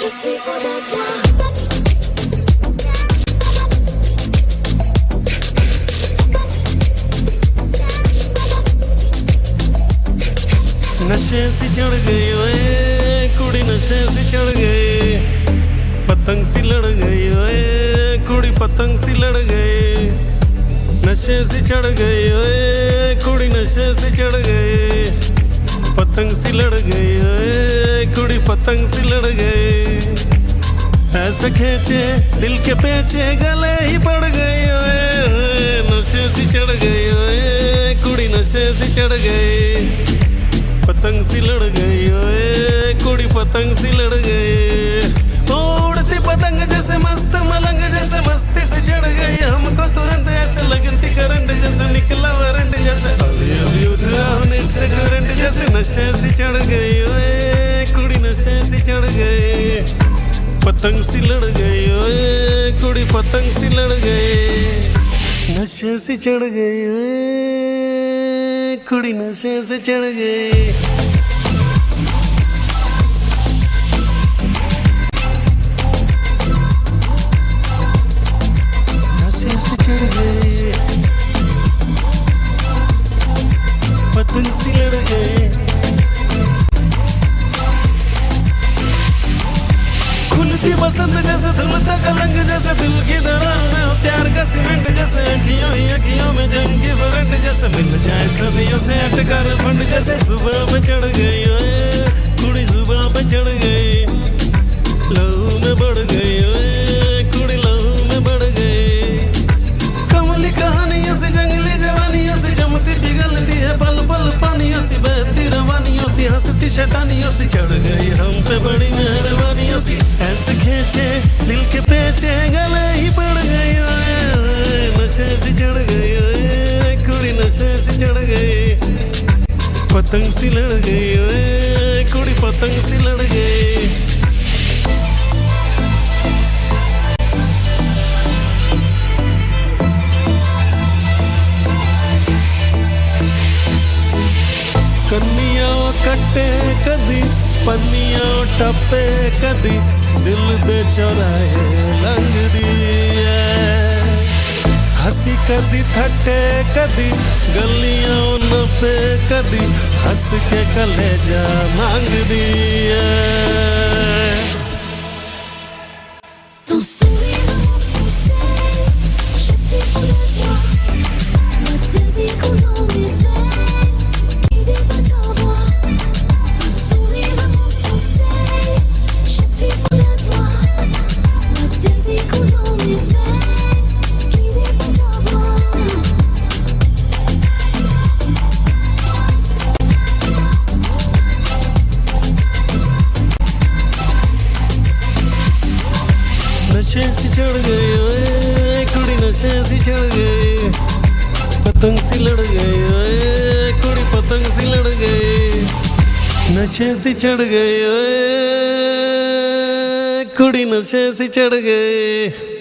Je suis fou de toi. नशे सी चढ़ गई ओए कुड़ी नशे सी चढ़ गई, पतंग सी लड़ गई ओए कुड़ी पतंग सी लड़ गई। नशे सी चढ़ गई ओए कुड़ी नशे सी चढ़ गई, पतंग सी लड़ गई ओए कुड़ी पतंग सी लड़ गई। ऐसे खींचे दिल के पेचे गले ही पड़ गई ओए, नशे सी चढ़ गई ओए कुड़ी नशे सी चढ़ गई, पतंग सी लड़ गई ओए कुड़ी पतंग सी लड़ गई। उड़ती पतंग जैसे मस्त मलंग जैसे मस्ती से चढ़ गई, हमको तुरंत ऐसे लगती करंट जैसे निकला वारंट जैसे अभी उतरा नेट से करंट जैसे। नशे सी चढ़ गई ओए कुड़ी नशे सी चढ़ गई, पतंग सी लड़ गई ओए कुड़ी पतंग सी लड़ गई। नशे सी चढ़ गई ओए कुड़ी नशे से चढ़ गई। नशे से चढ़ गई, पतंग सी लड़ गई। खुलती बसंत जैसे धुलता कलंग जैसे दिल की दरार में हो प्यार का सीमेंट जैसे अखियों ही अखियों में जंग की वारंट जैसे मिल जाए सदियों से अटकार फंड जैसे। सुबह पे चढ़ गई ओए कुड़ी सुबह पे चढ़ गई, लहू में बढ़ गई ओए कुड़ी लहू में बढ़ गई। कमली कहानियों से जंगली जवानियों से जमती पिघलती है पल पल पानियों से बहती रवानियों से हंसती शैतानियों से चढ़ गई हम पे बड़ी मेहरबानियों से। ऐसे खींचे दिल के पेचे गले ही पड़ गई ओए, नशे से चढ़ गई ओए कुड़ी नशे से चढ़ गई, पतंग सी लड़ गई ओए कुड़ी पतंग सी लड़ गई। कन्निया कट्टे कदी पन्निया टप्पे कदी, दिल दे चौराहे लंघ दी हसी कदी थट्टे कदी, गलियां नपे कदी हंस के कलेजा मांग दी। Ton sourire enfoncé, je suis fou de toi. Le désir coule dans mes veines, il débat en moi. Ton sourire enfoncé, je suis fou de toi. Le désir coule dans mes veines, il débat en moi. नशे सी चढ़ गई ओए कुड़ी नशे सी चढ़ गई, पतंग सी लड़ गई ओए कुड़ी पतंग सी लड़ गई। नशे सी चढ़ गई ओए कुड़ी नशे सी चढ़ गई।